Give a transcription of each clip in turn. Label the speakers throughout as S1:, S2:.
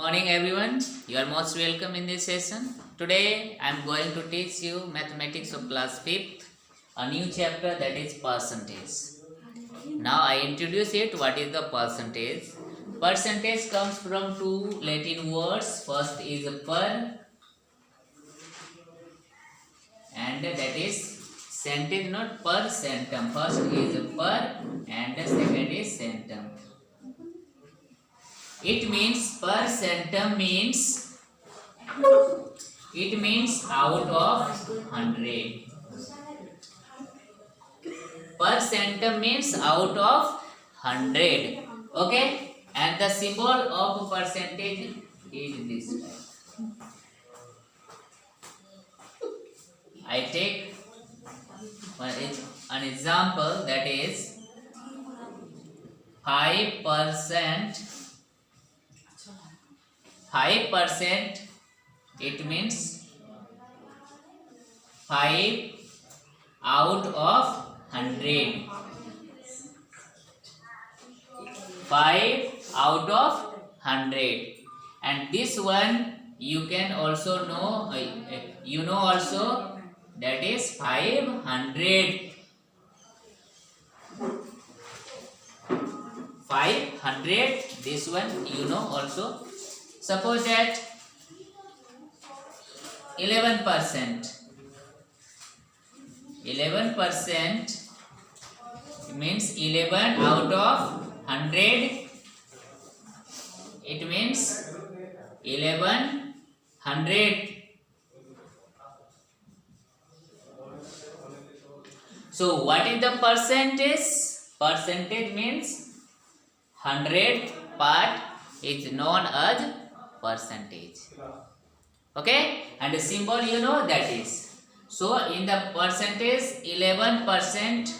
S1: morning everyone. You are most welcome in this session. Today I am going to teach you mathematics of class 5th, a new chapter that is percentage. Now I introduce it. What is the percentage? Percentage comes from two Latin words. First is per and that is centum, not per centum. First is per and the second is centum. It means per centum means out of 100. Per centum means out of 100. Okay, and the symbol of percentage is this type. I take an example, that is 5%. 5%, it means 5 out of 100. 5 out of 100. And this one you can also know, you know also, that is 500. 500, this one you know also. Suppose that 11%. 11% means 11 out of 100. It means 1100. So what is the percentage? Percentage means 100th part is known as percentage. Okay, and the symbol you know, that is. So in the percentage 11%,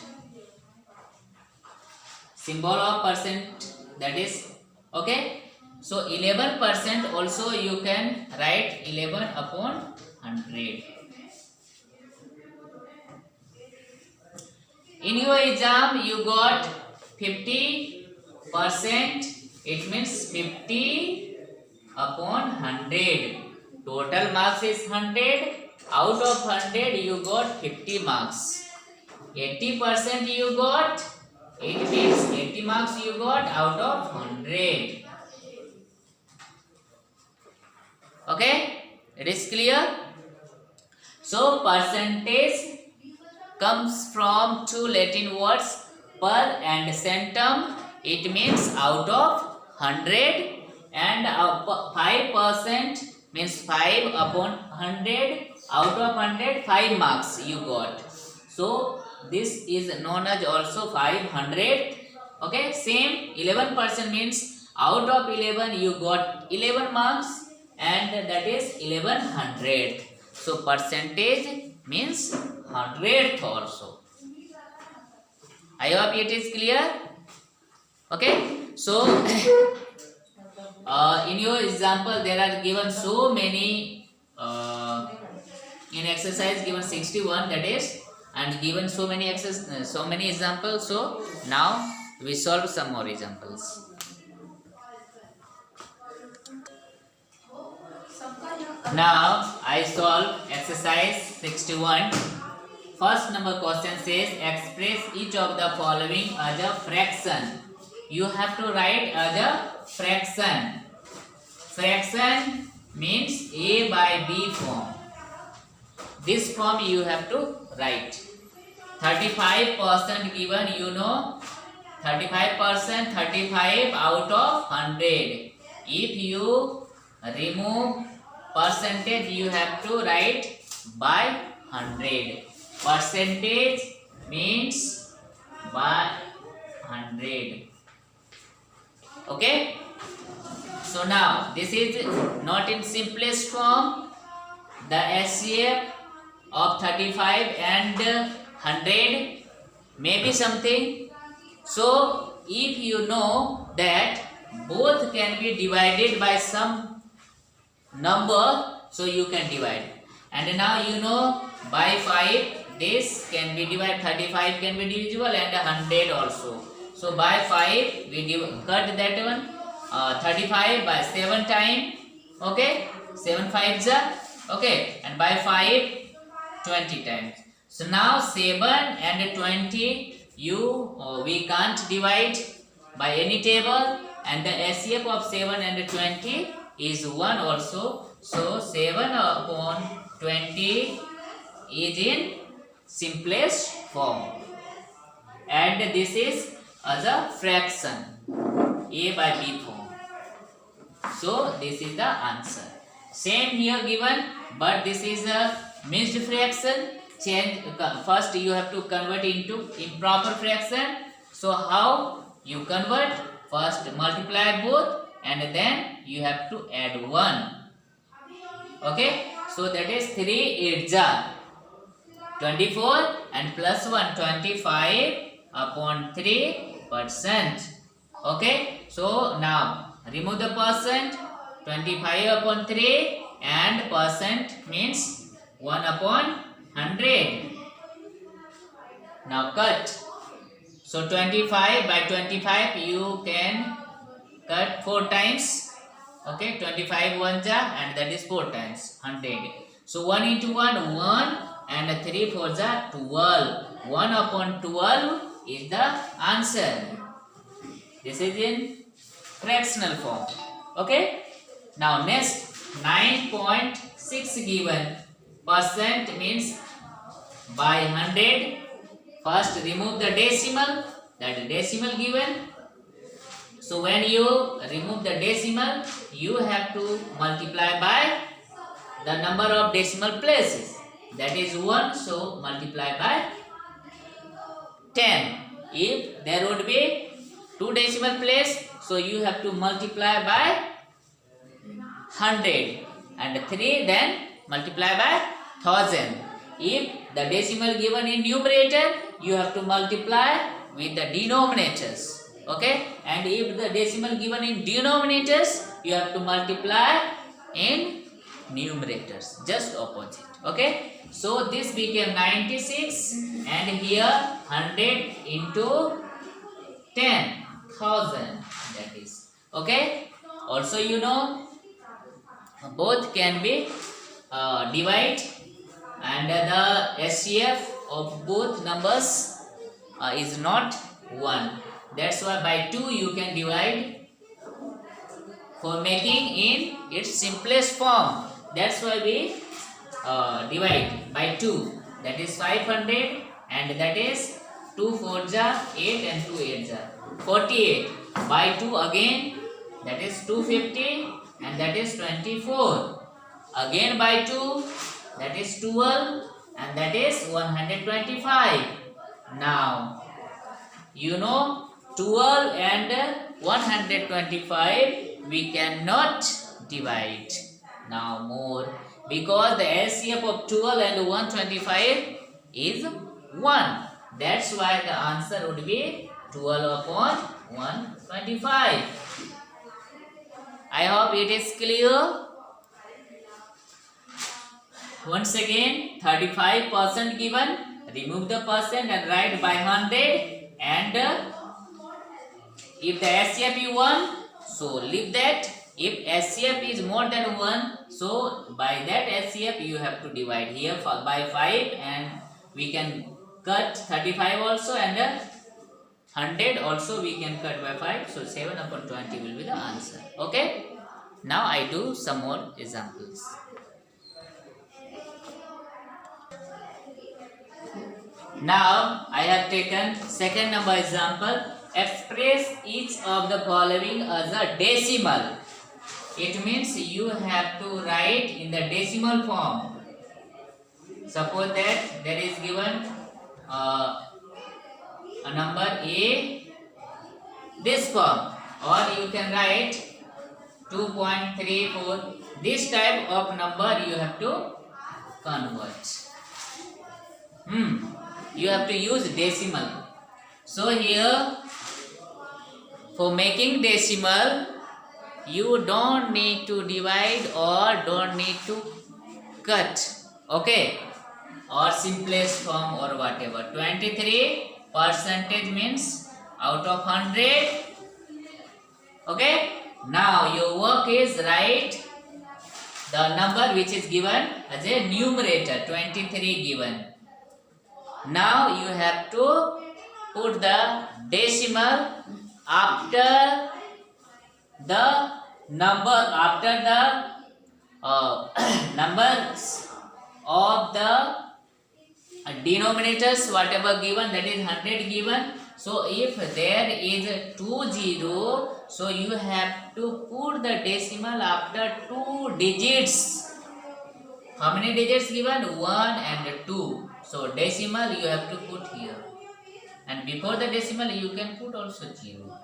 S1: symbol of percent, that is. Okay, so 11% also you can write 11 upon 100. In your exam you got 50%. It means 50 upon 100. Total marks is 100. Out of 100 you got 50 marks. 80% you got. It means 80 marks you got out of 100. Okay? It is clear? So percentage comes from two Latin words, per and centum. It means out of 100, and 5% means 5 upon 100. Out of 100, 5 marks you got. So this is known as also 500. Okay, same 11% means out of 11 you got 11 marks, and that is 1100. So percentage means 100th also. I hope it is clear. Okay, so in your example there are given so many, in exercise given 61, that is, and given so many examples. So now we solve some more examples. Now I solve exercise 61. First number question says express each of the following as a fraction. You have to write as a fraction. Fraction means A by B form. This form you have to write. 35% given, you know, 35%, 35 out of 100. If you remove percentage, you have to write by 100. Percentage means by 100. Okay, so now this is not in simplest form. The HCF of 35 and 100 may be something. So if you know that both can be divided by some number, so you can divide. And now you know by 5 this can be divided, 35 can be divisible, and 100 also. So by 5 we cut that one. 35 by 7 time. Okay, 7 5s are okay, and by 5 20 times. So now 7 and 20 we can't divide by any table, and the SCF of 7 and 20 is 1 also. So 7 upon 20 is in simplest form, and this is as a fraction, a by b form. So this is the answer. Same here given, but this is a mixed fraction. Change first, you have to convert into improper fraction. So how you convert? First multiply both, and then you have to add 1. Okay, so that is 3 8s are 24, and plus 1 25 upon 3%. Okay, so now remove the percent. 25 upon 3 and percent means 1 upon 100. Now cut. So 25 by 25 you can cut 4 times. Okay, 25 ones are, and that is 4 times 100. So 1 into 1 1, and 3 4s are 12. 1 upon 12 is the answer. This is in fractional form. Okay. Now next 9.6 given. Percent means by 100. First remove the decimal. That is decimal given. So when you remove the decimal, you have to multiply by the number of decimal places. That is 1. So multiply by 10. If there would be 2 decimal place, so you have to multiply by 100, and 3 then multiply by 1000. If the decimal given in numerator, you have to multiply with the denominators. Okay, and if the decimal given in denominators, you have to multiply in numerators, just opposite. Okay, so this became 96, and here 100 into 10,000, that is. Okay, also you know both can be divided, and the SCF of both numbers is not 1. That's why by 2 you can divide for making in its simplest form. That's why we divide by 2. That is 500, and that is 2 4s are 8, and 2 8s are 48. By 2 again, that is 250, and that is 24. Again by 2, that is 12, and that is 125. Now you know 12 and 125 we cannot divide now more, because the LCM of 12 and 125 is 1. That's why the answer would be 12 upon 125. I hope it is clear. Once again, 35% given. Remove the percent and write by 100. And if the SCF is 1, so leave that. If SCF is more than 1, so by that SCF you have to divide here by 5, and we can cut 35 also, and 100 also we can cut by 5. So 7 upon 20 will be the answer. Okay. Now I do some more examples. Now I have taken second number example. Express each of the following as a decimal. It means you have to write in the decimal form. Suppose that there is given a number A this form, or you can write 2.34. This type of number you have to convert. You have to use decimal. So here, for making decimal, you don't need to divide or don't need to cut. Okay, or simplest form or whatever. 23% means out of 100. Okay, Now your work is write the number which is given as a numerator, 23 given. Now you have to put the decimal after the number, after the numbers of the denominators, whatever given, that is 100 given. So if there is 20, so you have to put the decimal after 2 digits. How many digits given? 1 and 2. So decimal you have to put here, and before the decimal you can put also 0.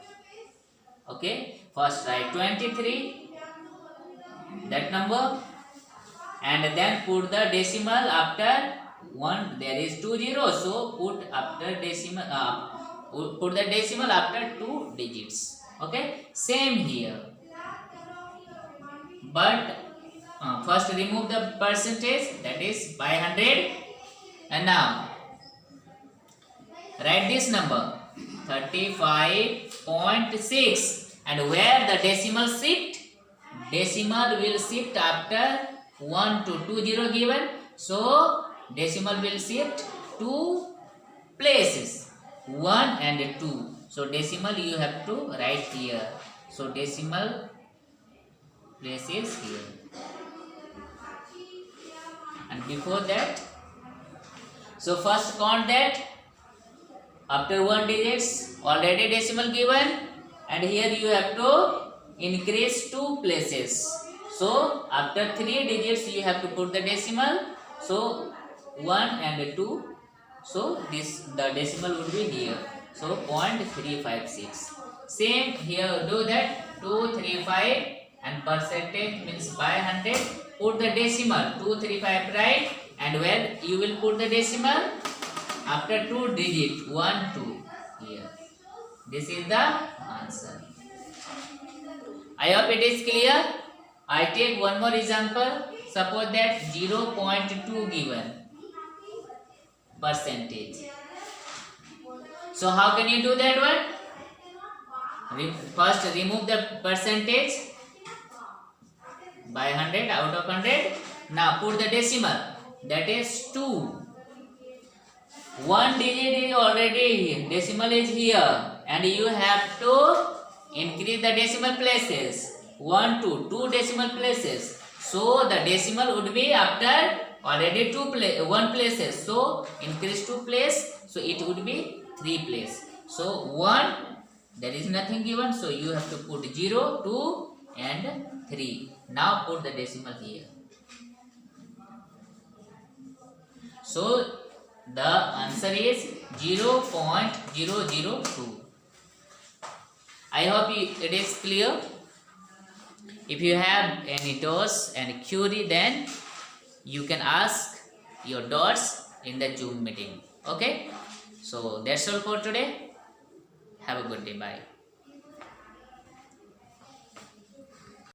S1: Okay, first write 23, that number, and then put the decimal after 1. There is 2 zeros, so put after decimal, put the decimal after 2 digits. Okay, same here, but first remove the percentage, that is by 100, and now write this number 35.6, and where the decimal shift, decimal will shift after 1 to 20 given, so decimal will shift 2 places, 1 and 2. So decimal you have to write here, so decimal place is here, and before that, so first count that after 1 digits already decimal given, and here you have to increase 2 places, so after 3 digits you have to put the decimal, so 1 and 2, so this the decimal would be here, so 0.356. Same here, do that 235, and percentage means by 100, put the decimal 235 right, and where you will put the decimal after 2 digit 1 2 here. This is the answer. I hope it is clear. I take one more example. Suppose that 0.2 given percentage. So how can you do that one? First remove the percentage by 100 out of 100. Now put the decimal, that is 2. 1 digit is already here, decimal is here, and you have to increase the decimal places, 1 to 2 decimal places. So the decimal would be after already 1 places, so increase 2 place, so it would be 3 place. So 1, there is nothing given, so you have to put 0, 2 and 3. Now put the decimal here. So the answer is 0.002. I hope it is clear. If you have any doubts and query, then you can ask your doubts in the Zoom meeting. Okay, so that's all for today. Have a good day. Bye.